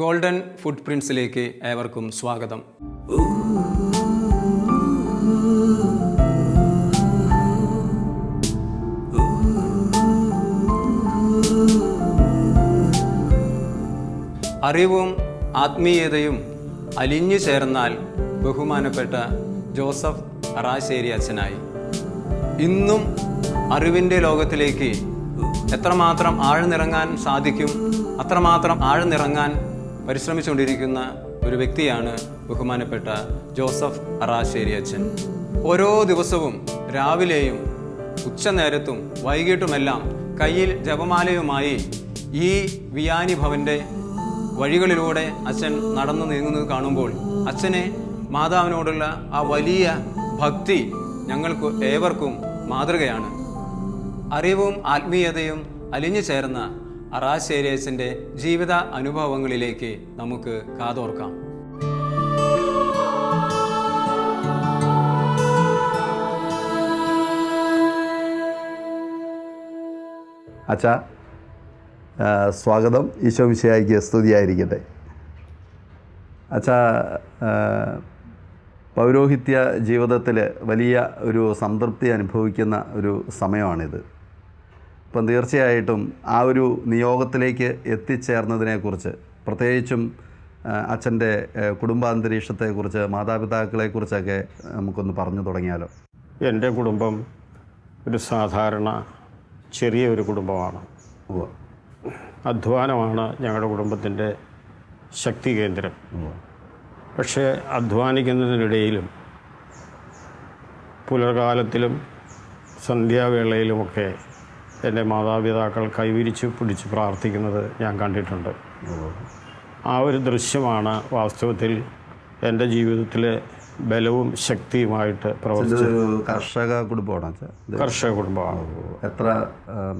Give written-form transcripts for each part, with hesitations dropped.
Golden ഫുട് പ്രിൻസിലേക്ക് ഏവർക്കും സ്വാഗതം. അറിവും ആത്മീയതയും അലിഞ്ഞു ചേർന്നാൽ ബഹുമാനപ്പെട്ട ജോസഫ് അറാശ്ശേരി അച്ഛനായി. ഇന്നും അറിവിൻ്റെ ലോകത്തിലേക്ക് എത്രമാത്രം ആഴ്ന്നിറങ്ങാൻ സാധിക്കും, അത്രമാത്രം ആഴ്ന്നിറങ്ങാൻ പരിശ്രമിച്ചുകൊണ്ടിരിക്കുന്ന ഒരു വ്യക്തിയാണ് ബഹുമാനപ്പെട്ട ജോസഫ് അറാശ്ശേരി അച്ഛൻ. ഓരോ ദിവസവും രാവിലെയും ഉച്ചനേരത്തും വൈകിട്ടുമെല്ലാം കയ്യിൽ ജപമാലയുമായി ഈ വിയാനി ഭവൻ്റെ വഴികളിലൂടെ അച്ഛൻ നടന്നു നീങ്ങുന്നത് കാണുമ്പോൾ അച്ഛനെ മാതാവിനോടുള്ള ആ വലിയ ഭക്തി ഞങ്ങൾക്ക് ഏവർക്കും മാതൃകയാണ്. അറിവും ആത്മീയതയും അലിഞ്ഞു ചേർന്ന അറാശ്ശേരി അച്ഛൻ്റെ ജീവിത അനുഭവങ്ങളിലേക്ക് നമുക്ക് കാതോർക്കാം. അച്ഛാ, സ്വാഗതം. ഈശോ മിശിഹായ്ക്ക് സ്തുതിയായിരിക്കട്ടെ. അച്ഛാ, പൗരോഹിത്യ ജീവിതത്തിൽ വലിയ ഒരു സംതൃപ്തി അനുഭവിക്കുന്ന ഒരു സമയമാണിത്. ഇപ്പം തീർച്ചയായിട്ടും ആ ഒരു നിയോഗത്തിലേക്ക് എത്തിച്ചേർന്നതിനെക്കുറിച്ച്, പ്രത്യേകിച്ചും അച്ഛൻ്റെ കുടുംബാന്തരീക്ഷത്തെക്കുറിച്ച്, മാതാപിതാക്കളെക്കുറിച്ചൊക്കെ നമുക്കൊന്ന് പറഞ്ഞു തുടങ്ങിയാലോ? എൻ്റെ കുടുംബം ഒരു സാധാരണ ചെറിയ ഒരു കുടുംബമാണ്. അധ്വാനമാണ് ഞങ്ങളുടെ കുടുംബത്തിൻ്റെ ശക്തി കേന്ദ്രം. പക്ഷേ അധ്വാനിക്കുന്നതിനിടയിലും പുലർകാലത്തിലും സന്ധ്യാവേളയിലുമൊക്കെ എൻ്റെ മാതാപിതാക്കൾ കൈവിരിച്ച് പിടിച്ച് പ്രാർത്ഥിക്കുന്നത് ഞാൻ കണ്ടിട്ടുണ്ട്. ആ ഒരു ദൃശ്യമാണ് വാസ്തവത്തിൽ എൻ്റെ ജീവിതത്തിലെ ബലവും ശക്തിയുമായിട്ട് പ്രവർത്തിച്ചത്. കർഷക കുടുംബമാണ്? കർഷക കുടുംബമാണ്. എത്ര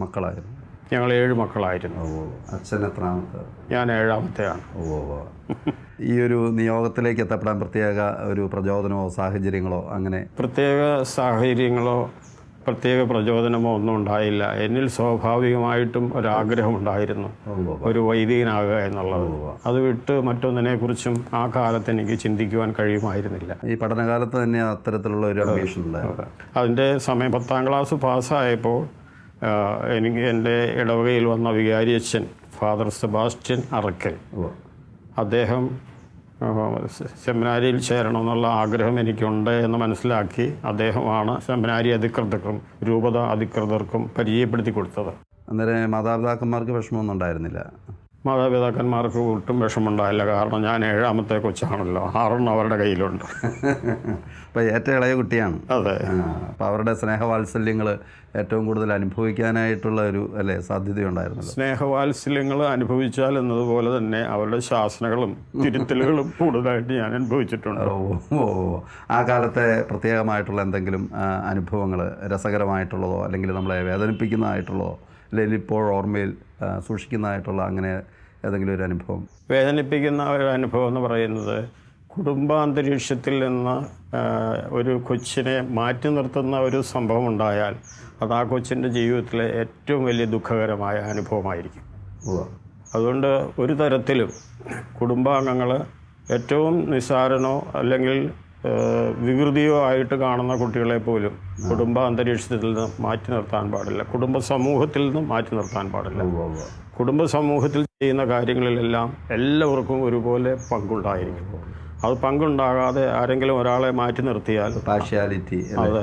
മക്കളായിരുന്നു? ഞങ്ങൾ 7 മക്കളായിരുന്നു. അച്ഛൻ എത്രാമത്തെ? ഞാൻ 7ാമത്തെയാണ്. ഈ ഒരു നിയോഗത്തിലേക്ക് എത്തപ്പെടാൻ പ്രത്യേക ഒരു പ്രചോദനമോ സാഹചര്യങ്ങളോ അങ്ങനെ? പ്രത്യേക സാഹചര്യങ്ങളോ പ്രത്യേക പ്രചോദനമോ ഒന്നും ഉണ്ടായില്ല. എന്നിൽ സ്വാഭാവികമായിട്ടും ഒരാഗ്രഹമുണ്ടായിരുന്നു, ഒരു വൈദികനാകുക എന്നുള്ളത്. അത് വിട്ട് മറ്റൊന്നിനെക്കുറിച്ചും ആ കാലത്ത് എനിക്ക് ചിന്തിക്കുവാൻ കഴിയുമായിരുന്നില്ല. ഈ പഠനകാലത്ത് തന്നെ അത്തരത്തിലുള്ള ഒരു അംബീഷൻ ഉണ്ടായിരുന്നു? അതിൻ്റെ സമയം 10ാം ക്ലാസ് പാസ്സായപ്പോൾ എനിക്ക് എൻ്റെ ഇടവകയിൽ വന്ന വികാരിയച്ഛൻ ഫാദർ സെബാസ്റ്റ്യൻ അറക്കൽ, അദ്ദേഹം സെമിനാരിയിൽ ചേരണമെന്നുള്ള ആഗ്രഹം എനിക്കുണ്ട് എന്ന് മനസ്സിലാക്കി അദ്ദേഹമാണ് സെമിനാരി അധികൃതർക്കും രൂപത അധികൃതർക്കും പരിചയപ്പെടുത്തി കൊടുത്തത്. അന്നേരം മാതാപിതാക്കന്മാർക്ക് വിഷമമൊന്നും ഉണ്ടായിരുന്നില്ല? മാതാപിതാക്കന്മാർക്ക് ഒട്ടും വിഷമമുണ്ടായില്ല. കാരണം ഞാൻ 7ാമത്തെ കൊച്ചാണല്ലോ, 6 അവരുടെ കയ്യിലുണ്ട്. അപ്പോൾ ഏറ്റവും ഇളയ കുട്ടിയാണ്. അതെ. അപ്പോൾ അവരുടെ സ്നേഹവാത്സല്യങ്ങൾ ഏറ്റവും കൂടുതൽ അനുഭവിക്കാനായിട്ടുള്ള ഒരു സാധ്യതയുണ്ടായിരുന്നു. സ്നേഹവാത്സല്യങ്ങൾ അനുഭവിച്ചാൽ എന്നതുപോലെ തന്നെ അവരുടെ ശാസനകളും തിരുത്തലുകളും കൂടുതലായിട്ട് ഞാൻ അനുഭവിച്ചിട്ടുണ്ട്. ആ കാലത്തെ പ്രത്യേകമായിട്ടുള്ള എന്തെങ്കിലും അനുഭവങ്ങൾ, രസകരമായിട്ടുള്ളതോ അല്ലെങ്കിൽ നമ്മളെ വേദനിപ്പിക്കുന്നതായിട്ടുള്ളതോ അല്ലെങ്കിൽ ഇപ്പോൾ ഓർമ്മയിൽ സൂക്ഷിക്കുന്നതായിട്ടുള്ള അങ്ങനെ ഏതെങ്കിലും ഒരു അനുഭവം? വേദനിപ്പിക്കുന്ന ഒരു അനുഭവം എന്ന് പറയുന്നത്, കുടുംബാന്തരീക്ഷത്തിൽ നിന്ന് ഒരു കൊച്ചിനെ മാറ്റി നിർത്തുന്ന ഒരു സംഭവം ഉണ്ടായാൽ അത് ആ കൊച്ചിൻ്റെ ജീവിതത്തിലെ ഏറ്റവും വലിയ ദുഃഖകരമായ അനുഭവമായിരിക്കും. അതുകൊണ്ട് ഒരു തരത്തിലും കുടുംബാംഗങ്ങൾ ഏറ്റവും നിസ്സാരനോ അല്ലെങ്കിൽ വികൃതിയോ ആയിട്ട് കാണുന്ന കുട്ടികളെ പോലും കുടുംബ അന്തരീക്ഷത്തിൽ നിന്ന് മാറ്റി നിർത്താൻ പാടില്ല, കുടുംബ സമൂഹത്തിൽ നിന്ന് മാറ്റി നിർത്താൻ പാടില്ല. കുടുംബ സമൂഹത്തിൽ ചെയ്യുന്ന കാര്യങ്ങളിലെല്ലാം എല്ലാവർക്കും ഒരുപോലെ പങ്കുണ്ടായിരിക്കും. അത് പങ്കുണ്ടാകാതെ ആരെങ്കിലും ഒരാളെ മാറ്റി നിർത്തിയാൽ, പാർഷ്യാലിറ്റി, അത്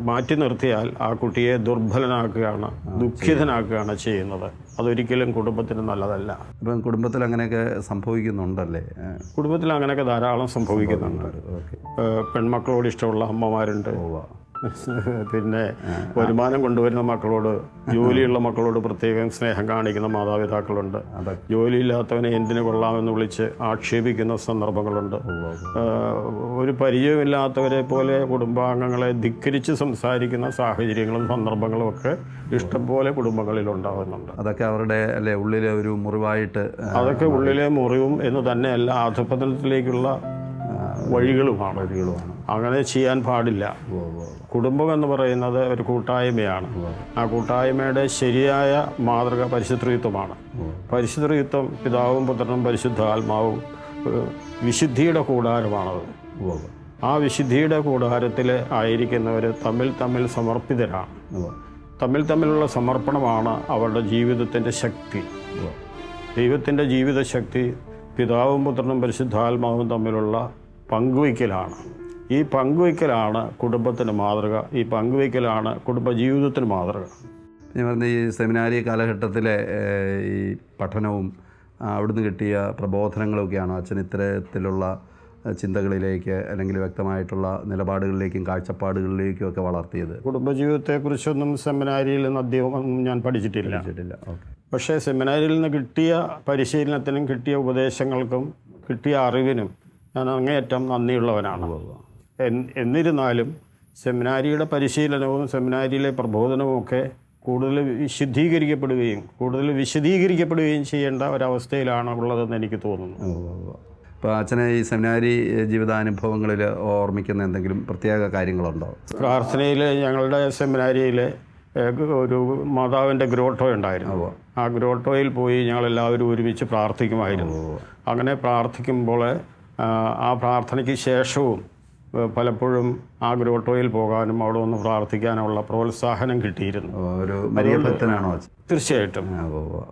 മാറ്റി നിർത്തിയാൽ ആ കുട്ടിയെ ദുർബലനാക്കുകയാണ്, ദുഃഖിതനാക്കുകയാണ് ചെയ്യുന്നത്. അതൊരിക്കലും കുടുംബത്തിന് നല്ലതല്ല. അപ്പം കുടുംബത്തിൽ അങ്ങനെയൊക്കെ സംഭവിക്കുന്നുണ്ടല്ലേ? കുടുംബത്തിൽ അങ്ങനെയൊക്കെ ധാരാളം സംഭവിക്കുന്നുണ്ട്. പെൺമക്കളോട് ഇഷ്ടമുള്ള അമ്മമാരുണ്ട്, പിന്നെ വരുമാനം കൊണ്ടുവരുന്ന മക്കളോട്, ജോലിയുള്ള മക്കളോട് പ്രത്യേകം സ്നേഹം കാണിക്കുന്ന മാതാപിതാക്കളുണ്ട്. ജോലിയില്ലാത്തവനെ എന്തിനു കൊള്ളാമെന്ന് വിളിച്ച് ആക്ഷേപിക്കുന്ന സന്ദർഭങ്ങളുണ്ട്. ഒരു പരിചയമില്ലാത്തവരെ പോലെ കുടുംബാംഗങ്ങളെ ധിക്കരിച്ച് സംസാരിക്കുന്ന സാഹചര്യങ്ങളും സന്ദർഭങ്ങളും ഒക്കെ ഇഷ്ടംപോലെ കുടുംബങ്ങളിൽ ഉണ്ടാകുന്നുണ്ട്. അതൊക്കെ അവരുടെ ഉള്ളിലെ ഒരു മുറിവായിട്ട്, അതൊക്കെ ഉള്ളിലെ മുറിവും എന്ന് തന്നെയല്ല, അധപതനത്തിലേക്കുള്ള വഴികളുമാണ്. അങ്ങനെ ചെയ്യാൻ പാടില്ല. കുടുംബം എന്ന് പറയുന്നത് ഒരു കൂട്ടായ്മയാണ്. ആ കൂട്ടായ്മയുടെ ശരിയായ മാതൃക പരിശുദ്ധത്വമാണ്. പരിശുദ്ധത്വം പിതാവും പുത്രനും പരിശുദ്ധാത്മാവും വിശുദ്ധിയുടെ കൂടാരമാണത്. ആ വിശുദ്ധിയുടെ കൂടാരത്തിൽ ആയിരിക്കുന്നവർ തമ്മിൽ സമർപ്പിതരാണ്. തമ്മിലുള്ള സമർപ്പണമാണ് അവരുടെ ജീവിതത്തിൻ്റെ ശക്തി. ദൈവത്തിൻ്റെ ജീവിത ശക്തി പിതാവും പുത്രനും പരിശുദ്ധാത്മാവും തമ്മിലുള്ള പങ്കുവയ്ക്കലാണ്. ഈ പങ്കുവയ്ക്കലാണ് കുടുംബത്തിന് മാതൃക. ഈ പങ്കുവയ്ക്കലാണ് കുടുംബജീവിതത്തിന് മാതൃക. ഞാൻ പറഞ്ഞ ഈ സെമിനാരി കാലഘട്ടത്തിലെ ഈ പഠനവും അവിടുന്ന് കിട്ടിയ പ്രബോധനങ്ങളൊക്കെയാണോ അച്ഛൻ ഇത്തരത്തിലുള്ള ചിന്തകളിലേക്ക് അല്ലെങ്കിൽ വ്യക്തമായിട്ടുള്ള നിലപാടുകളിലേക്കും കാഴ്ചപ്പാടുകളിലേക്കും ഒക്കെ വളർത്തിയത്? കുടുംബജീവിതത്തെക്കുറിച്ചൊന്നും സെമിനാരിയിൽ നിന്ന് അധികം ഞാൻ പഠിച്ചിട്ടില്ല. ഓക്കെ. പക്ഷേ സെമിനാരിയിൽ നിന്ന് കിട്ടിയ പരിശീലനത്തിനും കിട്ടിയ ഉപദേശങ്ങൾക്കും കിട്ടിയ അറിവിനും ഞാൻ അങ്ങേയറ്റം നന്ദിയുള്ളവനാണ്. എന്നിരുന്നാലും സെമിനാരിയുടെ പരിശീലനവും സെമിനാരിയിലെ പ്രബോധനവും ഒക്കെ കൂടുതൽ വിശദീകരിക്കപ്പെടുകയും ചെയ്യേണ്ട ഒരവസ്ഥയിലാണ് ഉള്ളതെന്ന് എനിക്ക് തോന്നുന്നു. അപ്പോൾ അച്ഛനെ ഈ സെമിനാരി ജീവിതാനുഭവങ്ങളിൽ ഓർമ്മിക്കുന്ന എന്തെങ്കിലും പ്രത്യേക കാര്യങ്ങളുണ്ടോ? പ്രാർത്ഥനയിൽ ഞങ്ങളുടെ സെമിനാരിയിൽ ഒരു മാതാവിൻ്റെ ഗ്രോട്ടോ ഉണ്ടായിരുന്നു. ആ ഗ്രോട്ടോയിൽ പോയി ഞങ്ങളെല്ലാവരും ഒരുമിച്ച് പ്രാർത്ഥിക്കുമായിരുന്നു. അങ്ങനെ പ്രാർത്ഥിക്കുമ്പോൾ ആ പ്രാർത്ഥനയ്ക്ക് ശേഷവും പലപ്പോഴും ആ ഗ്രോട്ടോയിൽ പോകാനും അവിടെ ഒന്ന് പ്രാർത്ഥിക്കാനുള്ള പ്രോത്സാഹനം കിട്ടിയിരുന്നു. ഒരു വലിയ ഭക്തനാണോ? തീർച്ചയായിട്ടും.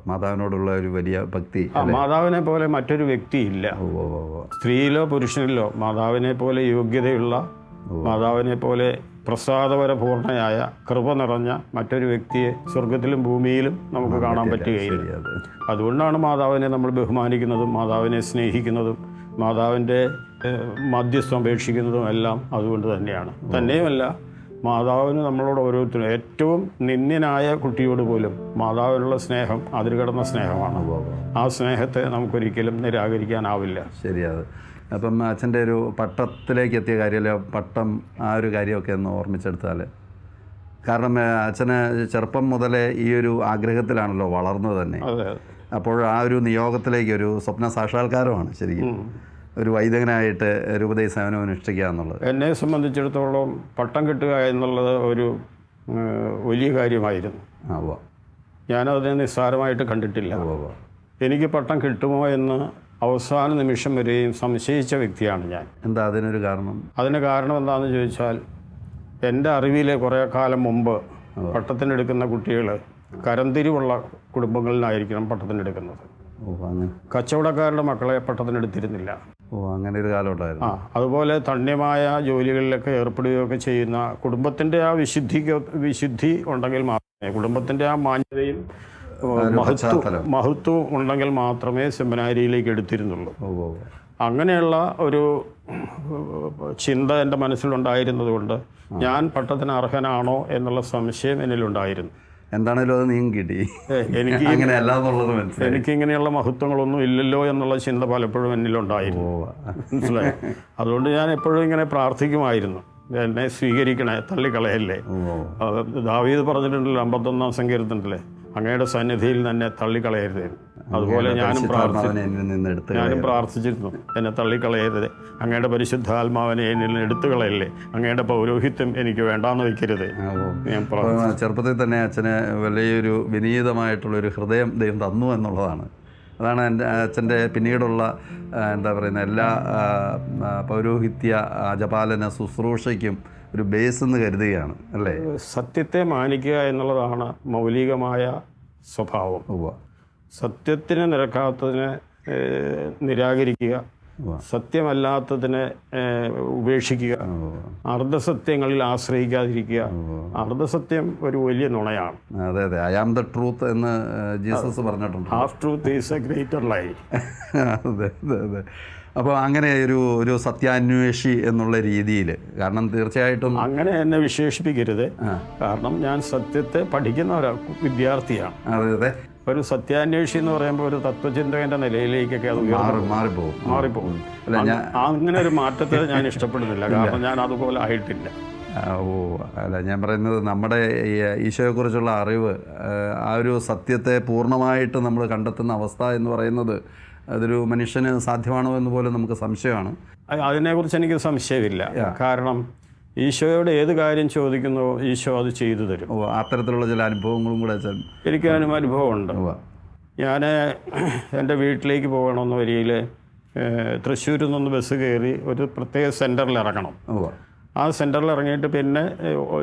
മാതാവിനോടുള്ള ഒരു വലിയ ഭക്തി. മാതാവിനെ പോലെ മറ്റൊരു വ്യക്തിയില്ല. സ്ത്രീയിലോ പുരുഷനിലോ മാതാവിനെ പോലെ യോഗ്യതയുള്ള, മാതാവിനെ പോലെ പ്രസാദപരപൂർണയായ കൃപ നിറഞ്ഞ മറ്റൊരു വ്യക്തിയെ സ്വർഗത്തിലും ഭൂമിയിലും നമുക്ക് കാണാൻ പറ്റുകയില്ല. അതുകൊണ്ടാണ് മാതാവിനെ നമ്മൾ ബഹുമാനിക്കുന്നതും മാതാവിനെ സ്നേഹിക്കുന്നതും മാതാവിൻ്റെ മധ്യസ്ഥം അപേക്ഷിക്കുന്നതും എല്ലാം അതുകൊണ്ട് തന്നെയാണ്. തന്നെയുമല്ല, മാതാവിന് നമ്മളോട് ഓരോരുത്തരും, ഏറ്റവും നിന്ദ്യനായ കുട്ടിയോട് പോലും മാതാവിനുള്ള സ്നേഹം അതിരുകടന്ന സ്നേഹമാണ്. ആ സ്നേഹത്തെ നമുക്കൊരിക്കലും നിരാകരിക്കാനാവില്ല. ശരിയത്. അപ്പം അച്ഛൻ്റെ ഒരു പട്ടത്തിലേക്ക് എത്തിയ കാര്യമല്ല, പട്ടം ആ ഒരു കാര്യമൊക്കെ ഒന്ന് ഓർമ്മിച്ചെടുത്താൽ, കാരണം അച്ഛന് ചെറുപ്പം മുതലേ ഈ ഒരു ആഗ്രഹത്തിലാണല്ലോ വളർന്നത് തന്നെ. അപ്പോൾ ആ ഒരു നിയോഗത്തിലേക്ക് ഒരു സ്വപ്ന സാക്ഷാത്കാരമാണ് ശരിക്കും ഒരു വൈദികനായിട്ട് രൂപതയിൽ സേവനം അനുഷ്ഠിക്കുക എന്നുള്ളത്. എന്നെ സംബന്ധിച്ചിടത്തോളം പട്ടം കിട്ടുക എന്നുള്ളത് ഒരു വലിയ കാര്യമായിരുന്നു. ഞാനതിനെ നിസ്സാരമായിട്ട് കണ്ടിട്ടില്ല. എനിക്ക് പട്ടം കിട്ടുമോ എന്ന് അവസാന നിമിഷം വരെയും സംശയിച്ച വ്യക്തിയാണ് ഞാൻ. എന്താ അതിനൊരു കാരണം? അതിന് കാരണം എന്താണെന്ന് ചോദിച്ചാൽ, എൻ്റെ അറിവിൽ കുറേ കാലം മുമ്പ് പട്ടത്തിനെടുക്കുന്ന കുട്ടികൾ കരന്തിരിവുള്ള കുടുംബങ്ങളിലായിരിക്കണം പട്ടത്തിനെടുക്കുന്നത്. കച്ചവടക്കാരുടെ മക്കളെ പട്ടത്തിനെടുത്തിരുന്നില്ല. അങ്ങനെ ഒരു കാലം ഉണ്ടായിരുന്നു. അതുപോലെ തണ്യമായ ജോലികളിലൊക്കെ ഏർപ്പെടുകയൊക്കെ ചെയ്യുന്ന കുടുംബത്തിൻ്റെ ആ വിശുദ്ധി ഉണ്ടെങ്കിൽ മാത്രമേ, കുടുംബത്തിൻ്റെ ആ മാന്യതയും മഹത്വവും ഉണ്ടെങ്കിൽ മാത്രമേ സെമിനാരിയിലേക്ക് എടുത്തിരുന്നുള്ളൂ. അങ്ങനെയുള്ള ഒരു ചിന്ത എൻ്റെ മനസ്സിലുണ്ടായിരുന്നതുകൊണ്ട് ഞാൻ പട്ടത്തിന് അർഹനാണോ എന്നുള്ള സംശയം എന്നിലുണ്ടായിരുന്നു. എന്താണേലും അത് നീങ്ങി കിട്ടി. എനിക്കിങ്ങനെയുള്ള മഹത്വങ്ങളൊന്നും ഇല്ലല്ലോ എന്നുള്ള ചിന്ത പലപ്പോഴും എന്നിലുണ്ടായിരുന്നു. മനസ്സിലായി. അതുകൊണ്ട് ഞാൻ എപ്പോഴും ഇങ്ങനെ പ്രാർത്ഥിക്കുമായിരുന്നു, എന്നെ സ്വീകരിക്കണേ, തള്ളിക്കളയല്ലേ. ദാവീദ് പറഞ്ഞിട്ടുണ്ടല്ലോ 51-ാം സങ്കീർത്തനത്തിലെ, അങ്ങയുടെ സന്നിധിയിൽ തന്നെ തള്ളിക്കളയരുത്. അതുപോലെ ഞാനും പ്രാർത്ഥിച്ചിരുന്നു, എന്നെ തള്ളിക്കളയരുത്, അങ്ങയുടെ പരിശുദ്ധാത്മാവിനെ എന്നിൽ നിന്ന് എടുത്തു കളയല്ലേ, അങ്ങയുടെ പൗരോഹിത്യം എനിക്ക് വേണ്ടാന്ന് വയ്ക്കരുത്. ഞാൻ ചെറുപ്പത്തിൽ തന്നെ അച്ഛന് വലിയൊരു വിനീതമായിട്ടുള്ളൊരു ഹൃദയം ദൈവം തന്നു എന്നുള്ളതാണ്. അതാണ് എൻ്റെ അച്ഛൻ്റെ പിന്നീടുള്ള എന്താ പറയുന്ന എല്ലാ പൗരോഹിത്യ ജപാലന ശുശ്രൂഷയ്ക്കും ഒരു ബേസ് എന്ന് കരുതുകയാണ് അല്ലേ? സത്യത്തെ മാനിക്കുക എന്നുള്ളതാണ് മൗലികമായ സ്വഭാവം. സത്യത്തിന് നിരക്കാത്തതിനെ നിരാകരിക്കുക, സത്യമല്ലാത്തതിനെ ഉപേക്ഷിക്കുക, അർദ്ധസത്യങ്ങളിൽ ആശ്രയിക്കാതിരിക്കുക. അർദ്ധസത്യം ഒരു വലിയ നുണയാണ്. അതെ അതെ, ഐ ആം ദ ട്രൂത്ത് എന്ന് ജീസസ് പറഞ്ഞിട്ടുണ്ട്. Half truth is a greater lie. അതെ അതെ അതെ. അപ്പോൾ അങ്ങനെ ഒരു സത്യാന്വേഷി എന്നുള്ള രീതിയിൽ, കാരണം തീർച്ചയായിട്ടും അങ്ങനെ എന്നെ വിശേഷിപ്പിക്കരുത്, കാരണം ഞാൻ സത്യത്തെ പഠിക്കുന്ന ഒരു വിദ്യാർത്ഥിയാണ്. അതെ അതെ. ഒരു സത്യാന്വേഷി എന്ന് പറയുമ്പോൾ ഒരു തത്വചിന്തകന്റെ നിലയിലേക്കൊക്കെ അത് മാറിപ്പോകും. അങ്ങനെ ഒരു മാറ്റത്തെ ഞാൻ ഇഷ്ടപ്പെടുന്നില്ല, കാരണം ഞാൻ അതുപോലെ ആയിട്ടില്ല. അല്ല, ഞാൻ പറയുന്നത് നമ്മുടെ ഈശോയെക്കുറിച്ചുള്ള അറിവ്, ആ ഒരു സത്യത്തെ പൂർണ്ണമായിട്ട് നമ്മൾ കണ്ടെത്തുന്ന അവസ്ഥ എന്ന് പറയുന്നത് അതൊരു മനുഷ്യന് സാധ്യമാണോ എന്ന് പോലും നമുക്ക് സംശയമാണ്. അതിനെക്കുറിച്ച് എനിക്ക് സംശയമില്ല. കാരണം ഈശോയോട് ഏത് കാര്യം ചോദിക്കുന്നോ ഈശോ അത് ചെയ്തു തരും. അത്തരത്തിലുള്ള ചില അനുഭവങ്ങളും കൂടെ എനിക്ക് അനുഭവമുണ്ട്. ഞാൻ എൻ്റെ വീട്ടിലേക്ക് പോകണമെന്ന വരിയിൽ തൃശ്ശൂരിൽ നിന്ന് ബസ് കയറി ഒരു പ്രത്യേക സെൻറ്ററിൽ ഇറങ്ങണം. ആ സെൻറ്ററിൽ ഇറങ്ങിയിട്ട് പിന്നെ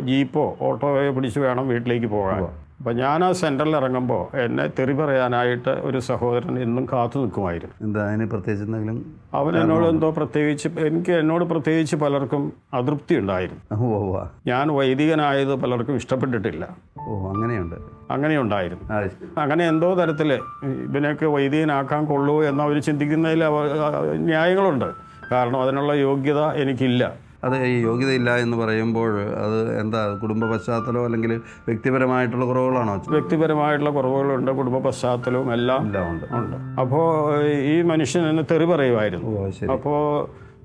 ജീപ്പോ ഓട്ടോയോ പിടിച്ച് വേണം വീട്ടിലേക്ക് പോകാൻ. അപ്പം ഞാൻ ആ സെൻറ്ററിൽ ഇറങ്ങുമ്പോൾ എന്നെ തെറി പറയാനായിട്ട് ഒരു സഹോദരൻ എന്നും കാത്തു നിൽക്കുമായിരുന്നു. എന്താ അതിന് പ്രത്യേകിച്ച് എന്തെങ്കിലും? അവൻ എന്നോട് പ്രത്യേകിച്ച് പലർക്കും അതൃപ്തി ഉണ്ടായിരുന്നു. ഞാൻ വൈദികനായത് പലർക്കും ഇഷ്ടപ്പെട്ടിട്ടില്ല. അങ്ങനെ ഉണ്ടായിരുന്നു. അങ്ങനെ എന്തോ തരത്തിൽ ഇവനൊക്കെ വൈദികനാക്കാൻ കൊള്ളുമോ എന്നവർ ചിന്തിക്കുന്നതിൽ ന്യായങ്ങളുണ്ട്. കാരണം അതിനുള്ള യോഗ്യത എനിക്കില്ല. അത് ഈ യോഗ്യതയില്ല എന്ന് പറയുമ്പോൾ അത് എന്താ, കുടുംബ പശ്ചാത്തലമോ അല്ലെങ്കിൽ വ്യക്തിപരമായിട്ടുള്ള കുറവുകളാണോ? വ്യക്തിപരമായിട്ടുള്ള കുറവുകളുണ്ട്, കുടുംബ പശ്ചാത്തലവും എല്ലാം ഉണ്ട്. അപ്പോൾ ഈ മനുഷ്യൻ എന്നെ തെറി പറയുമായിരുന്നു. അപ്പോൾ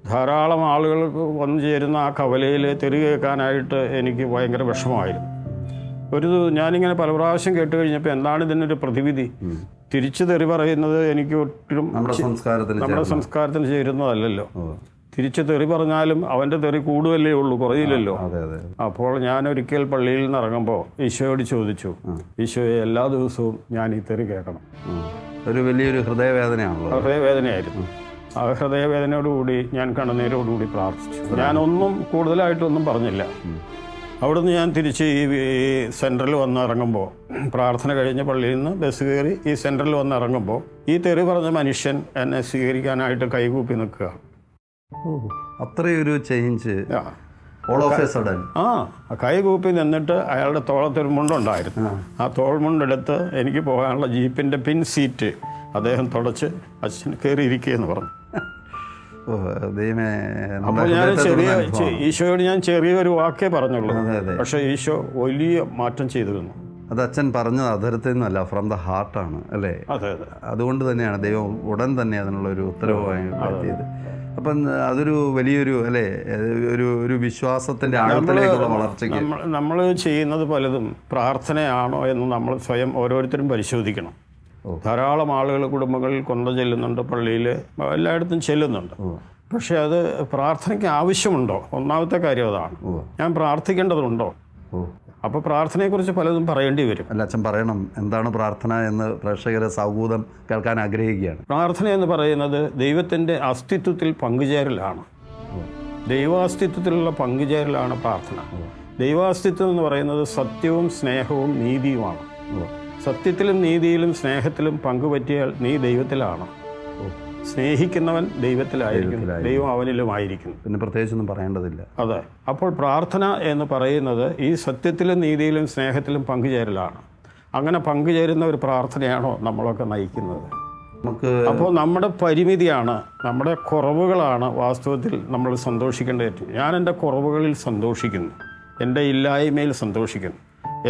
ധാരാളം ആളുകൾ വന്നു ചേരുന്ന ആ കവലയിൽ തെറി കേൾക്കാനായിട്ട് എനിക്ക് ഭയങ്കര വിഷമമായിരുന്നു. ഞാനിങ്ങനെ പല പ്രാവശ്യം കേട്ട് കഴിഞ്ഞപ്പോൾ എന്താണ് ഇതിനൊരു പ്രതിവിധി? തിരിച്ചു തെറി പറയുന്നത് എനിക്ക് ഒട്ടും നമ്മുടെ സംസ്കാരത്തിന് ചേരുന്നതല്ലല്ലോ. തിരിച്ച് തെറി പറഞ്ഞാലും അവൻ്റെ തെറി കൂടുതലേ ഉള്ളൂ, കുറയില്ലല്ലോ. അപ്പോൾ ഞാൻ ഒരിക്കൽ പള്ളിയിൽ നിന്ന് ഇറങ്ങുമ്പോൾ ഈശോയോട് ചോദിച്ചു, ഈശോയെ എല്ലാ ദിവസവും ഞാൻ ഈ തെറി കേൾക്കണം. ഒരു വലിയൊരു ഹൃദയവേദനയായിരുന്നു. ആ ഹൃദയവേദനയോടുകൂടി ഞാൻ കണ്ണുനീരോടുകൂടി പ്രാർത്ഥിച്ചു. ഞാനൊന്നും കൂടുതലായിട്ടൊന്നും പറഞ്ഞില്ല. അവിടുന്ന് ഞാൻ തിരിച്ച് ഈ സെൻറ്ററിൽ വന്ന് ഇറങ്ങുമ്പോൾ, പ്രാർത്ഥന കഴിഞ്ഞ പള്ളിയിൽ നിന്ന് ബസ് കയറി ഈ സെൻറ്ററിൽ വന്ന് ഇറങ്ങുമ്പോൾ ഈ തെറി പറഞ്ഞ മനുഷ്യൻ എന്നെ സ്വീകരിക്കാനായിട്ട് കൈകൂപ്പി നിൽക്കുക. അത്രയൊരു ചേഞ്ച് കൈകൂപ്പി നിന്നിട്ട് അയാളുടെ തോളത്തൊരു മുണ്ടുണ്ടായിരുന്നു. ആ തോൾമുണ്ടെടുത്ത് എനിക്ക് പോകാനുള്ള ജീപ്പിൻ്റെ പിൻ സീറ്റ് അദ്ദേഹം തുടച്ച് അച്ഛൻ കയറിയിരിക്കുകയെന്ന് പറഞ്ഞു. അപ്പോൾ ഞാൻ ഈശോയോട് ഞാൻ ചെറിയൊരു വാക്കേ പറഞ്ഞുള്ളൂ. പക്ഷേ ഈശോ വലിയ മാറ്റം ചെയ്തു തന്നു. അത് അച്ഛൻ പറഞ്ഞത് അധരത്തിൽ നിന്നല്ല, ഫ്രം ദ ഹാർട്ടാണ് അല്ലേ? അതെ. അതുകൊണ്ട് തന്നെയാണ് ദൈവം ഉടൻ തന്നെ അതിനുള്ളൊരു ഉത്തരവായി മാറ്റിയത്. അപ്പം അതൊരു വലിയൊരു അല്ലേ, ഒരു വിശ്വാസത്തിൻ്റെ ആഴത്തിലേക്കുള്ള വളർച്ചയ്ക്ക് നമ്മൾ ചെയ്യുന്നത് പലതും പ്രാർത്ഥനയാണോ എന്ന് നമ്മൾ സ്വയം ഓരോരുത്തരും പരിശോധിക്കണം. ധാരാളം ആളുകൾ കുടുംബങ്ങളിൽ കൊന്ത ചെല്ലുന്നുണ്ട്, പള്ളിയിൽ എല്ലായിടത്തും ചെല്ലുന്നുണ്ട്. പക്ഷെ അത് പ്രാർത്ഥനയ്ക്ക് ആവശ്യമുണ്ടോ? ഒന്നാമത്തെ കാര്യം അതാണ്. ഞാൻ പ്രാർത്ഥിക്കേണ്ടതുണ്ടോ? അപ്പോൾ പ്രാർത്ഥനയെക്കുറിച്ച് പലതും പറയേണ്ടി വരും. അല്ല, അച്ഛൻ പറയണം എന്താണ് പ്രാർത്ഥന എന്ന് പ്രേക്ഷകരെ സൗഹൃദം കേൾക്കാൻ ആഗ്രഹിക്കുകയാണ്. പ്രാർത്ഥന എന്ന് പറയുന്നത് ദൈവത്തിൻ്റെ അസ്തിത്വത്തിൽ പങ്കുചേരലാണ്. ദൈവാസ്തിത്വത്തിലുള്ള പങ്കുചേരലാണ് പ്രാർത്ഥന. ദൈവാസ്തിത്വം എന്ന് പറയുന്നത് സത്യവും സ്നേഹവും നീതിയുമാണ്. സത്യത്തിലും നീതിയിലും സ്നേഹത്തിലും പങ്കുപറ്റിയാൽ നീ ദൈവത്തിലാണ്. സ്നേഹിക്കുന്നവൻ ദൈവത്തിലായിരിക്കും, ദൈവം അവനിലുമായിരിക്കുന്നു. പിന്നെ പ്രത്യേകിച്ചൊന്നും പറയേണ്ടതില്ല. അതെ. അപ്പോൾ പ്രാർത്ഥന എന്ന് പറയുന്നത് ഈ സത്യത്തിലും നീതിയിലും സ്നേഹത്തിലും പങ്കുചേരലാണ്. അങ്ങനെ പങ്കുചേരുന്ന ഒരു പ്രാർത്ഥനയാണോ നമ്മളൊക്കെ നയിക്കുന്നത്? അപ്പോൾ നമ്മുടെ പരിമിതിയാണ്, നമ്മുടെ കുറവുകളാണ് വാസ്തവത്തിൽ നമ്മൾ സന്തോഷിക്കേണ്ടത്. ഞാൻ എൻ്റെ കുറവുകളിൽ സന്തോഷിക്കുന്നു, എൻ്റെ ഇല്ലായ്മയിൽ സന്തോഷിക്കുന്നു,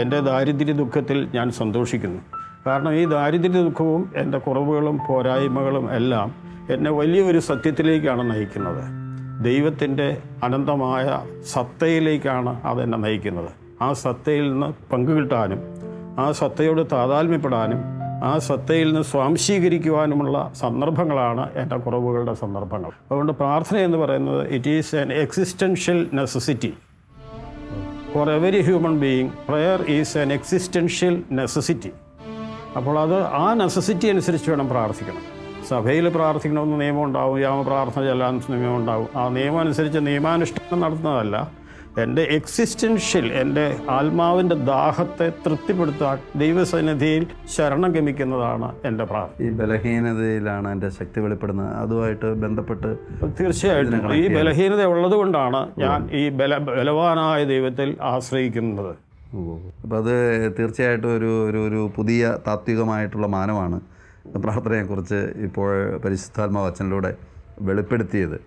എൻ്റെ ദാരിദ്ര്യ ദുഃഖത്തിൽ ഞാൻ സന്തോഷിക്കുന്നു. കാരണം ഈ ദാരിദ്ര്യ ദുഃഖവും എൻ്റെ കുറവുകളും പോരായ്മകളും എല്ലാം എന്നെ വലിയൊരു സത്യത്തിലേക്കാണ് നയിക്കുന്നത്. ദൈവത്തിൻ്റെ അനന്തമായ സത്തയിലേക്കാണ് അതെന്നെ നയിക്കുന്നത്. ആ സത്തയിൽ നിന്ന് പങ്കുകിട്ടാനും ആ സത്തയോട് താതാത്മ്യപ്പെടാനും ആ സത്തയിൽ നിന്ന് സ്വാംശീകരിക്കുവാനുമുള്ള സന്ദർഭങ്ങളാണ് എൻ്റെ കുറവുകളുടെ സന്ദർഭങ്ങൾ. അതുകൊണ്ട് പ്രാർത്ഥന എന്ന് പറയുന്നത് it is an existential necessity for every human being. Prayer is an existential necessity. അപ്പോൾ അത് ആ നെസസിറ്റി അനുസരിച്ച് വേണം പ്രാർത്ഥിക്കണം. സഭയിൽ പ്രാർത്ഥിക്കണമെന്ന് നിയമം ഉണ്ടാവും, യാമപ്രാർത്ഥന ചെല്ലാൻ നിയമം ഉണ്ടാവും. ആ നിയമം അനുസരിച്ച് നിയമാനുഷ്ഠാനം നടത്തുന്നതല്ല. എൻ്റെ എക്സിസ്റ്റൻഷ്യൽ, എൻ്റെ ആത്മാവിൻ്റെ ദാഹത്തെ തൃപ്തിപ്പെടുത്താൻ ദൈവസന്നിധിയിൽ ശരണം ഗമിക്കുന്നതാണ് എൻ്റെ പ്രാർത്ഥന. ഈ ബലഹീനതയിലാണ് എൻ്റെ ശക്തി വെളിപ്പെടുന്നത്. അതുമായിട്ട് ബന്ധപ്പെട്ട് തീർച്ചയായിട്ടും ഈ ബലഹീനത ഉള്ളത് കൊണ്ടാണ് ഞാൻ ഈ ബലവാനായ ദൈവത്തിൽ ആശ്രയിക്കുന്നത്. അപ്പോൾ അത് തീർച്ചയായിട്ടും ഒരു പുതിയ താത്വികമായിട്ടുള്ള മാനമാണ് പ്രാർത്ഥനയെക്കുറിച്ച് ഇപ്പോൾ പരിശുദ്ധാത്മാവ് വചനത്തിലൂടെ വെളിപ്പെടുത്തിയത്.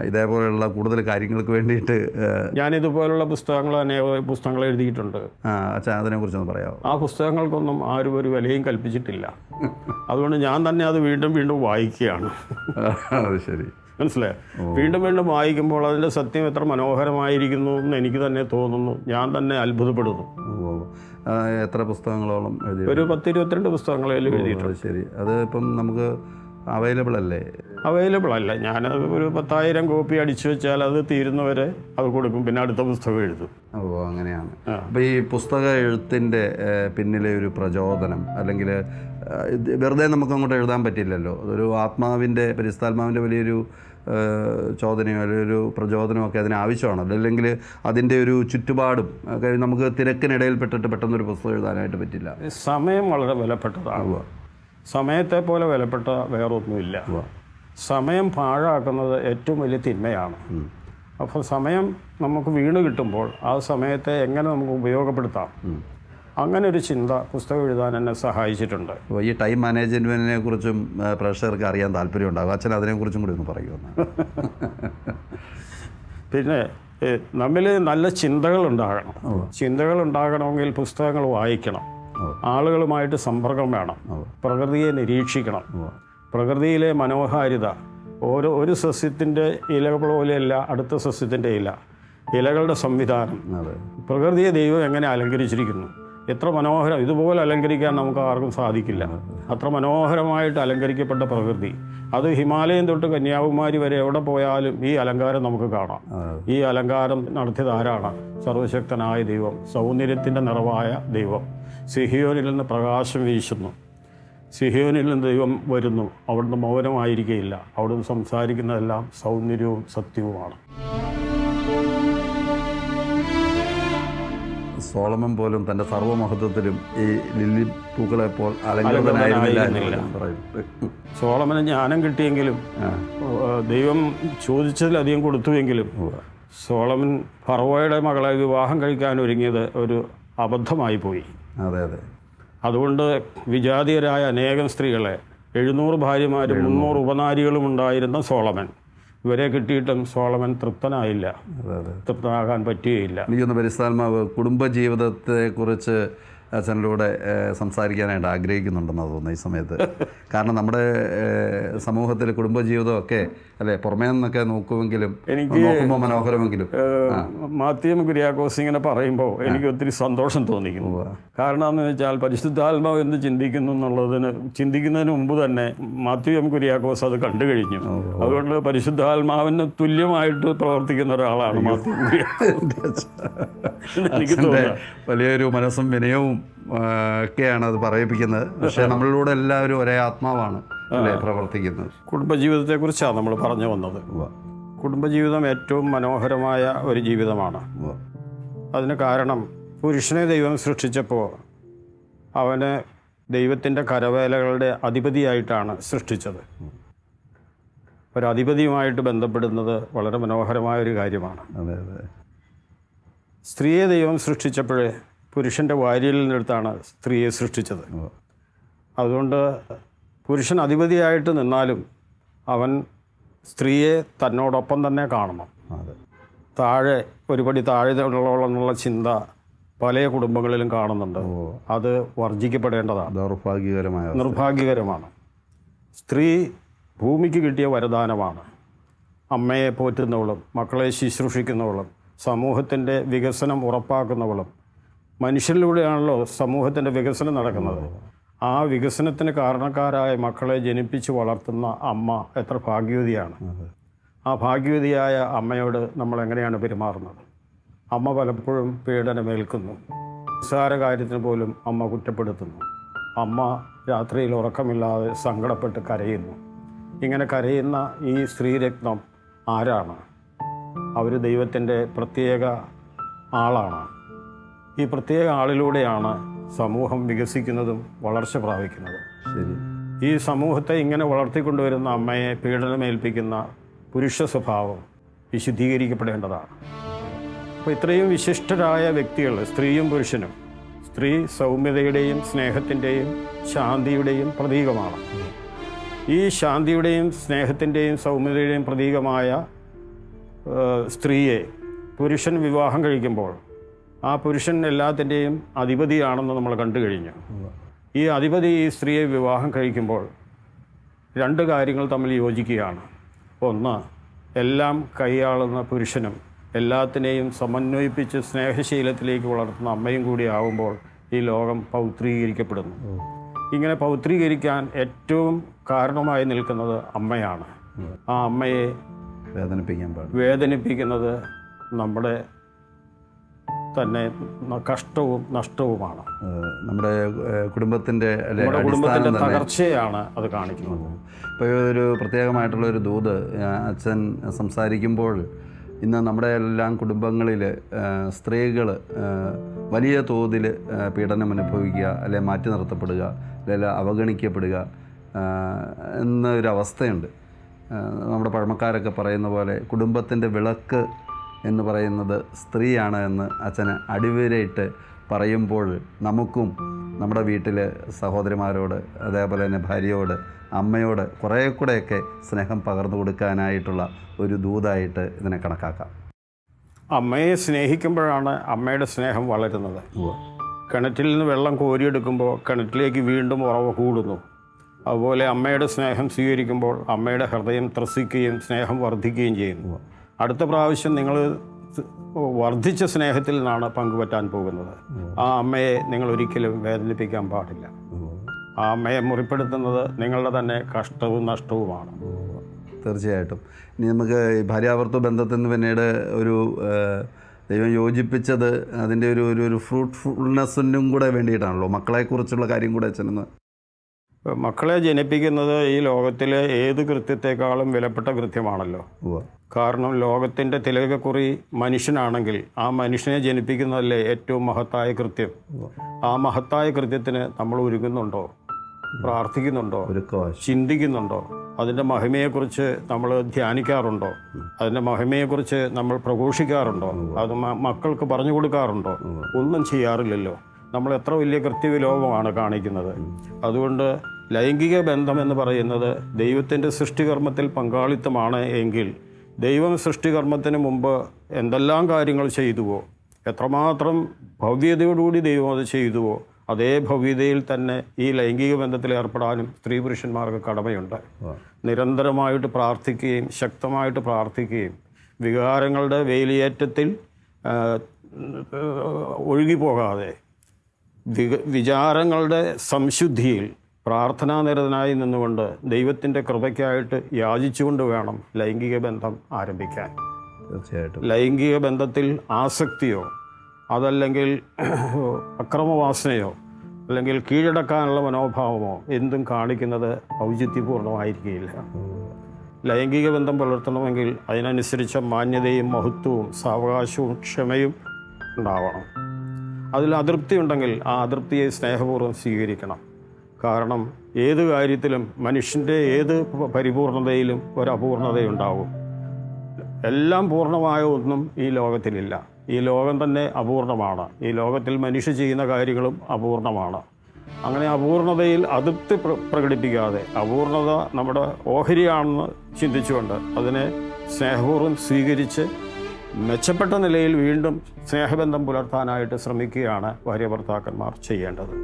ഇതേപോലെയുള്ള കൂടുതൽ കാര്യങ്ങൾക്ക് വേണ്ടിയിട്ട് ഞാനിതുപോലുള്ള പുസ്തകങ്ങൾ എഴുതിയിട്ടുണ്ട്. അച്ഛാ, അതിനെക്കുറിച്ചൊന്ന് പറയാമോ? ആ പുസ്തകങ്ങൾക്കൊന്നും ആരും ഒരു വിലയും കൽപ്പിച്ചിട്ടില്ല. അതുകൊണ്ട് ഞാൻ തന്നെ അത് വീണ്ടും വീണ്ടും വായിക്കുകയാണ്. അത് ശരി, മനസ്സിലായോ? വീണ്ടും വീണ്ടും വായിക്കുമ്പോൾ അതിൻ്റെ സത്യം എത്ര മനോഹരമായിരിക്കുന്നു എന്ന് എനിക്ക് തന്നെ തോന്നുന്നു. ഞാൻ തന്നെ അത്ഭുതപ്പെടുന്നു. എത്ര പുസ്തകങ്ങളോളം എഴുതി? ഒരു 10-22 പുസ്തകങ്ങളെല്ലാം എഴുതിയിട്ടുണ്ട്. ശരി, അത് ഇപ്പം നമുക്ക് അവൈലബിൾ അല്ലേ? അവൈലബിൾ അല്ല. ഞാനത് ഒരു 10,000 കോപ്പി അടിച്ചു വെച്ചാൽ അത് തീരുന്നവരെ അത് കൊടുക്കും, പിന്നെ അടുത്ത പുസ്തകം എഴുതും. ഓ, അങ്ങനെയാണ്. അപ്പോൾ ഈ പുസ്തക എഴുത്തിൻ്റെ പിന്നിലെ ഒരു പ്രചോദനം, അല്ലെങ്കിൽ വെറുതെ നമുക്ക് അങ്ങോട്ട് എഴുതാൻ പറ്റില്ലല്ലോ, അതൊരു ആത്മാവിൻ്റെ പരിശുദ്ധാത്മാവിൻ്റെ വലിയൊരു ചോദനയോ അല്ലെങ്കിൽ ഒരു പ്രചോദനമോ ഒക്കെ അതിന് ആവശ്യമാണല്ലോ, അല്ലെങ്കിൽ അതിൻ്റെ ഒരു ചുറ്റുപാടും നമുക്ക് തിരക്കിനിടയിൽപ്പെട്ടിട്ട് പെട്ടെന്നൊരു പുസ്തകം എഴുതാനായിട്ട് പറ്റില്ല. സമയം വളരെ വിലപ്പെട്ടതാണ്. സമയത്തെ പോലെ വിലപ്പെട്ട വേറൊന്നുമില്ല. സമയം പാഴാക്കുന്നത് ഏറ്റവും വലിയ തിന്മയാണ്. അപ്പോൾ സമയം നമുക്ക് വീണ് കിട്ടുമ്പോൾ ആ സമയത്തെ എങ്ങനെ നമുക്ക് ഉപയോഗപ്പെടുത്താം, അങ്ങനെ ഒരു ചിന്ത പുസ്തകം എഴുതാൻ എന്നെ സഹായിച്ചിട്ടുണ്ട്. അപ്പോൾ ഈ ടൈം മാനേജ്മെൻറ്റിനെ കുറിച്ചും പ്രേക്ഷകർക്ക് അറിയാൻ താല്പര്യമുണ്ടാകും. അച്ഛൻ അതിനെക്കുറിച്ചും കൂടി ഒന്ന് പറയുമെന്ന്. പിന്നെ നമ്മിൽ നല്ല ചിന്തകൾ ഉണ്ടാകണം. ചിന്തകൾ ഉണ്ടാകണമെങ്കിൽ പുസ്തകങ്ങൾ വായിക്കണം, ആളുകളുമായിട്ട് സമ്പർക്കം വേണം, പ്രകൃതിയെ നിരീക്ഷിക്കണം. പ്രകൃതിയിലെ മനോഹാരിത, ഒരു സസ്യത്തിൻ്റെ ഇല പോലെയല്ല അടുത്ത സസ്യത്തിൻ്റെ ഇലകളുടെ സംവിധാനം, പ്രകൃതിയെ ദൈവം എങ്ങനെ അലങ്കരിച്ചിരിക്കുന്നു, എത്ര മനോഹരം! ഇതുപോലെ അലങ്കരിക്കാൻ നമുക്ക് ആർക്കും സാധിക്കില്ല. അത്ര മനോഹരമായിട്ട് അലങ്കരിക്കപ്പെട്ട പ്രകൃതി, അത് ഹിമാലയം തൊട്ട് കന്യാകുമാരി വരെ എവിടെ പോയാലും ഈ അലങ്കാരം നമുക്ക് കാണാം. ഈ അലങ്കാരം നടത്തിയത് ആരാണ്? സർവശക്തനായ ദൈവം, സൗന്ദര്യത്തിൻ്റെ നിറവായ ദൈവം. സിഹിയോനിൽ നിന്ന് പ്രകാശം വീശുന്നു, സിഹിയോനിൽ നിന്ന് ദൈവം വരുന്നു. അവിടുന്ന് മൗനമായിരിക്കുകയില്ല, അവിടുന്ന് സംസാരിക്കുന്നതെല്ലാം സൗന്ദര്യവും സത്യവുമാണ്. സോളമൻ പോലും തൻ്റെ സർവ്വമഹത്വത്തിലും ഈ ലില്ലി പൂക്കളെപ്പോൾ അലങ്കൃതനായിരുന്നില്ല. സോളമന് ജ്ഞാനം കിട്ടിയെങ്കിലും ദൈവം ചോദിച്ചതിലധികം കൊടുത്തുവെങ്കിലും സോളമൻ ഫറവോയുടെ മകളെ വിവാഹം കഴിക്കാൻ ഒരുങ്ങിയത് ഒരു അബദ്ധമായി പോയി. അതെ അതെ. അതുകൊണ്ട് വിജാതീയരായ അനേകം സ്ത്രീകളെ, 700 ഭാര്യമാരും 300 ഉപനാരികളും ഉണ്ടായിരുന്ന സോളമൻ, ഇവരെ കിട്ടിയിട്ടും സോളമൻ തൃപ്തനായില്ല, തൃപ്തനാകാൻ പറ്റുകയില്ല. എനിക്കൊന്ന് പരിശുദ്ധാത്മാവ് കുടുംബജീവിതത്തെക്കുറിച്ച് അച്ഛനിലൂടെ സംസാരിക്കാനായിട്ട് ആഗ്രഹിക്കുന്നുണ്ടെന്നാണ് തോന്നുന്നത് ഈ സമയത്ത്. കാരണം നമ്മുടെ സമൂഹത്തിൽ കുടുംബജീവിതമൊക്കെ അല്ലേ പുറമേ നിന്നൊക്കെ നോക്കുമെങ്കിലും എനിക്ക് നോക്കുമ്പോൾ മനോഹരമെങ്കിലും മാത്യു കുര്യാക്കോസ് ഇങ്ങനെ പറയുമ്പോൾ എനിക്ക് ഒത്തിരി സന്തോഷം തോന്നിക്കുന്നു. കാരണം എന്ന് വെച്ചാൽ പരിശുദ്ധാത്മാവ് എന്ത് ചിന്തിക്കുന്നു ചിന്തിക്കുന്നതിന് മുമ്പ് തന്നെ മാത്യു കുര്യാക്കോസ് അത് കണ്ടു കഴിഞ്ഞു. അതുകൊണ്ട് പരിശുദ്ധാത്മാവിന് തുല്യമായിട്ട് പ്രവർത്തിക്കുന്ന ഒരാളാണ് മാത്യു കുര്യാക്കോസ്. എനിക്ക് തോന്നുന്നു വലിയൊരു മനസ്സും വിനയവും ഒക്കെയാണ് അത് പറയിപ്പിക്കുന്നത്. പക്ഷേ നമ്മളിലൂടെ എല്ലാവരും ഒരേ ആത്മാവാണ് അല്ലേ പ്രവർത്തിക്കുന്നത്. കുടുംബജീവിതത്തെക്കുറിച്ചാണ് നമ്മൾ പറഞ്ഞു വന്നത്. കുടുംബജീവിതം ഏറ്റവും മനോഹരമായ ഒരു ജീവിതമാണ്. അതിന് കാരണം പുരുഷനെ ദൈവം സൃഷ്ടിച്ചപ്പോൾ അവന് ദൈവത്തിൻ്റെ കരവേലകളുടെ അധിപതിയായിട്ടാണ് സൃഷ്ടിച്ചത്. ഒരധിപതിയുമായിട്ട് ബന്ധപ്പെടുന്നത് വളരെ മനോഹരമായൊരു കാര്യമാണ്. അതെ അതെ. സ്ത്രീയെ ദൈവം സൃഷ്ടിച്ചപ്പോഴേ പുരുഷൻ്റെ വാരിയിൽ നിന്നെടുത്താണ് സ്ത്രീയെ സൃഷ്ടിച്ചത്. അതുകൊണ്ട് പുരുഷൻ അധിപതിയായിട്ട് നിന്നാലും അവൻ സ്ത്രീയെ തന്നോടൊപ്പം തന്നെ കാണണം. താഴെ ഒരുപടി താഴെ ഉള്ള ചിന്ത പല കുടുംബങ്ങളിലും കാണുന്നുണ്ട്. അത് വർജിക്കപ്പെടേണ്ടതാണ്. നിർഭാഗ്യകരമാണ്. സ്ത്രീ ഭൂമിക്ക് കിട്ടിയ വരദാനമാണ്. അമ്മയെ പോറ്റുന്നവളും മക്കളെ ശുശ്രൂഷിക്കുന്നവളും സമൂഹത്തിൻ്റെ വികസനം ഉറപ്പാക്കുന്നവളും. മനുഷ്യരിലൂടെയാണല്ലോ സമൂഹത്തിൻ്റെ വികസനം നടക്കുന്നത്. ആ വികസനത്തിന് കാരണക്കാരായ മക്കളെ ജനിപ്പിച്ച് വളർത്തുന്ന അമ്മ എത്ര ഭാഗ്യവതിയാണ്. ആ ഭാഗ്യവതിയായ അമ്മയോട് നമ്മൾ എങ്ങനെയാണ് പെരുമാറുന്നത്? അമ്മ പലപ്പോഴും പീഡനമേൽക്കുന്നു. നിസ്സാര കാര്യത്തിന് പോലും അമ്മ കുറ്റപ്പെടുത്തുന്നു. അമ്മ രാത്രിയിൽ ഉറക്കമില്ലാതെ സങ്കടപ്പെട്ട് കരയുന്നു. ഇങ്ങനെ കരയുന്ന ഈ സ്ത്രീരത്നം ആരാണ്? അവർ ദൈവത്തിൻ്റെ പ്രത്യേക ആളാണ്. ഈ പ്രത്യേക ആളിലൂടെയാണ് സമൂഹം വികസിക്കുന്നതും വളർച്ച പ്രാപിക്കുന്നതും. ഈ സമൂഹത്തെ ഇങ്ങനെ വളർത്തിക്കൊണ്ടുവരുന്ന അമ്മയെ പീഡനമേൽപ്പിക്കുന്ന പുരുഷ സ്വഭാവം വിശുദ്ധീകരിക്കപ്പെടേണ്ടതാണ്. അപ്പോൾ ഇത്രയും വിശിഷ്ടരായ വ്യക്തികൾ, സ്ത്രീയും പുരുഷനും. സ്ത്രീ സൗമ്യതയുടെയും സ്നേഹത്തിൻ്റെയും ശാന്തിയുടെയും പ്രതീകമാണ്. ഈ ശാന്തിയുടെയും സ്നേഹത്തിൻ്റെയും സൗമ്യതയുടെയും പ്രതീകമായ സ്ത്രീയെ പുരുഷൻ വിവാഹം കഴിക്കുമ്പോൾ ആ പുരുഷൻ എല്ലാത്തിൻ്റെയും അധിപതിയാണെന്ന് നമ്മൾ കണ്ടു കഴിഞ്ഞു. ഈ അധിപതി ഈ സ്ത്രീയെ വിവാഹം കഴിക്കുമ്പോൾ 2 കാര്യങ്ങൾ തമ്മിൽ യോജിക്കുകയാണ്. ഒന്ന്, എല്ലാം കൈയാളുന്ന പുരുഷനും എല്ലാത്തിനെയും സമന്വയിപ്പിച്ച് സ്നേഹശീലത്തിലേക്ക് വളർത്തുന്ന അമ്മയും കൂടി ആവുമ്പോൾ ഈ ലോകം പൗത്രീകരിക്കപ്പെടുന്നു. ഇങ്ങനെ പൗത്രീകരിക്കാൻ ഏറ്റവും കാരണമായി നിൽക്കുന്നത് അമ്മയാണ്. ആ അമ്മയെ വേദനിപ്പിക്കാൻ പാടില്ല. വേദനിപ്പിക്കുന്നത് നമ്മുടെ തന്നെ കഷ്ടവും നഷ്ടവുമാണ്. നമ്മുടെ കുടുംബത്തിൻ്റെ നമ്മുടെ കുടുംബത്തിൻ്റെ തകർച്ചയാണ് അത് കാണിക്കുന്നത്. ഇപ്പോൾ ഒരു പ്രത്യേകമായിട്ടുള്ളൊരു ദൂത് അച്ഛൻ സംസാരിക്കുമ്പോൾ ഇന്ന് നമ്മുടെ എല്ലാം കുടുംബങ്ങളിൽ സ്ത്രീകൾ വലിയ തോതിൽ പീഡനം അനുഭവിക്കുക, അല്ലെങ്കിൽ മാറ്റി നിർത്തപ്പെടുക, അല്ലെങ്കിൽ അവഗണിക്കപ്പെടുക എന്നൊരവസ്ഥയുണ്ട്. നമ്മുടെ പഴമക്കാരൊക്കെ പറയുന്ന പോലെ കുടുംബത്തിൻ്റെ വിളക്ക് എന്ന് പറയുന്നത് സ്ത്രീയാണ് എന്ന് അച്ഛന് അടിവരയിട്ട് പറയുമ്പോൾ നമുക്കും നമ്മുടെ വീട്ടിൽ സഹോദരിമാരോട്, അതേപോലെ തന്നെ ഭാര്യയോട്, അമ്മയോട് കുറേ കൂടെയൊക്കെ സ്നേഹം പകർന്നു കൊടുക്കാനായിട്ടുള്ള ഒരു ദൂതായിട്ട് ഇതിനെ കണക്കാക്കാം. അമ്മയെ സ്നേഹിക്കുമ്പോഴാണ് അമ്മയുടെ സ്നേഹം വളരുന്നത്. കിണറ്റിൽ നിന്ന് വെള്ളം കോരിയെടുക്കുമ്പോൾ കിണറ്റിലേക്ക് വീണ്ടും ഉറവ കൂടുന്നു. അതുപോലെ അമ്മയുടെ സ്നേഹം സ്വീകരിക്കുമ്പോൾ അമ്മയുടെ ഹൃദയം ത്രസിക്കുകയും സ്നേഹം വർദ്ധിക്കുകയും ചെയ്യുന്നു. അടുത്ത പ്രാവശ്യം നിങ്ങൾ വർദ്ധിച്ച സ്നേഹത്തിൽ നിന്നാണ് പങ്കുപറ്റാൻ പോകുന്നത്. ആ അമ്മയെ നിങ്ങൾ ഒരിക്കലും വേദനിപ്പിക്കാൻ പാടില്ല. ആ അമ്മയെ മുറിപ്പെടുത്തുന്നത് നിങ്ങളുടെ തന്നെ കഷ്ടവും നഷ്ടവുമാണ്. തീർച്ചയായിട്ടും. ഇനി നമുക്ക് ഈ ഭാര്യാഭർത്തൃ ബന്ധത്തിൽ നിന്ന് പിന്നീട് ഒരു ദൈവം യോജിപ്പിച്ചത് അതിൻ്റെ ഒരു ഫ്രൂട്ട്ഫുൾനെസ്സിനും കൂടെ വേണ്ടിയിട്ടാണല്ലോ. മക്കളെക്കുറിച്ചുള്ള കാര്യം കൂടെ ചെന്ന് മക്കളെ ജനിപ്പിക്കുന്നത് ഈ ലോകത്തിലെ ഏത് കൃത്യത്തെക്കാളും വിലപ്പെട്ട കൃത്യമാണല്ലോ. കാരണം ലോകത്തിൻ്റെ തിലകക്കുറി മനുഷ്യനാണെങ്കിൽ ആ മനുഷ്യനെ ജനിപ്പിക്കുന്നതല്ലേ ഏറ്റവും മഹത്തായ കൃത്യം. ആ മഹത്തായ കൃത്യത്തിന് നമ്മൾ ഒരുങ്ങുന്നുണ്ടോ? പ്രാർത്ഥിക്കുന്നുണ്ടോ? ചിന്തിക്കുന്നുണ്ടോ? അതിൻ്റെ മഹിമയെക്കുറിച്ച് നമ്മൾ ധ്യാനിക്കാറുണ്ടോ? അതിൻ്റെ മഹിമയെക്കുറിച്ച് നമ്മൾ പ്രഘോഷിക്കാറുണ്ടോ? അത് മക്കൾക്ക് പറഞ്ഞു കൊടുക്കാറുണ്ടോ? ഒന്നും ചെയ്യാറില്ലല്ലോ. നമ്മൾ എത്ര വലിയ കൃത്യവിലോപമാണ് കാണിക്കുന്നത്. അതുകൊണ്ട് ലൈംഗിക ബന്ധം എന്ന് പറയുന്നത് ദൈവത്തിൻ്റെ സൃഷ്ടികർമ്മത്തിൽ പങ്കാളിത്തമാണ് എങ്കിൽ ദൈവം സൃഷ്ടികർമ്മത്തിന് മുമ്പ് എന്തെല്ലാം കാര്യങ്ങൾ ചെയ്തുവോ, എത്രമാത്രം ഭവ്യതയോടുകൂടി ദൈവം അത് ചെയ്തുവോ, അതേ ഭവ്യതയിൽ തന്നെ ഈ ലൈംഗിക ബന്ധത്തിൽ ഏർപ്പെടാനും സ്ത്രീ പുരുഷന്മാർക്ക് കടമയുണ്ട്. നിരന്തരമായിട്ട് പ്രാർത്ഥിക്കുകയും ശക്തമായിട്ട് പ്രാർത്ഥിക്കുകയും വികാരങ്ങളുടെ വേലിയേറ്റത്തിൽ ഒഴുകിപ്പോകാതെ വിചാരങ്ങളുടെ സംശുദ്ധിയിൽ പ്രാർത്ഥനാനിരതനായി നിന്നുകൊണ്ട് ദൈവത്തിൻ്റെ കൃപയ്ക്കായിട്ട് യാചിച്ചുകൊണ്ട് വേണം ലൈംഗിക ബന്ധം ആരംഭിക്കാൻ. തീർച്ചയായിട്ടും ലൈംഗിക ബന്ധത്തിൽ ആസക്തിയോ അതല്ലെങ്കിൽ അക്രമവാസനയോ അല്ലെങ്കിൽ കീഴടക്കാനുള്ള മനോഭാവമോ എന്തും കാണിക്കുന്നത് ഔചിത്യപൂർണ്ണമായിരിക്കുകയില്ല. ലൈംഗിക ബന്ധം പുലർത്തണമെങ്കിൽ അതിനനുസരിച്ച മാന്യതയും മഹത്വവും സാവകാശവും ക്ഷമയും ഉണ്ടാവണം. അതിൽ അതൃപ്തി ഉണ്ടെങ്കിൽ ആ അതൃപ്തിയെ സ്നേഹപൂർവ്വം സ്വീകരിക്കണം. കാരണം ഏത് കാര്യത്തിലും മനുഷ്യൻ്റെ ഏത് പരിപൂർണതയിലും ഒരപൂർണതയുണ്ടാവും. എല്ലാം പൂർണ്ണമായ ഒന്നും ഈ ലോകത്തിലില്ല. ഈ ലോകം തന്നെ അപൂർണമാണ്. ഈ ലോകത്തിൽ മനുഷ്യ ചെയ്യുന്ന കാര്യങ്ങളും അപൂർണമാണ്. അങ്ങനെ അപൂർണതയിൽ അതൃപ്തി പ്രകടിപ്പിക്കാതെ അപൂർണത നമ്മുടെ ഓഹരിയാണെന്ന് ചിന്തിച്ചുകൊണ്ട് അതിനെ സ്നേഹപൂർവ്വം സ്വീകരിച്ച് മെച്ചപ്പെട്ട നിലയിൽ വീണ്ടും സ്നേഹബന്ധം പുലർത്താനായിട്ട് ശ്രമിക്കുകയാണ് ഭാര്യ ഭർത്താക്കന്മാർ ചെയ്യേണ്ടത്.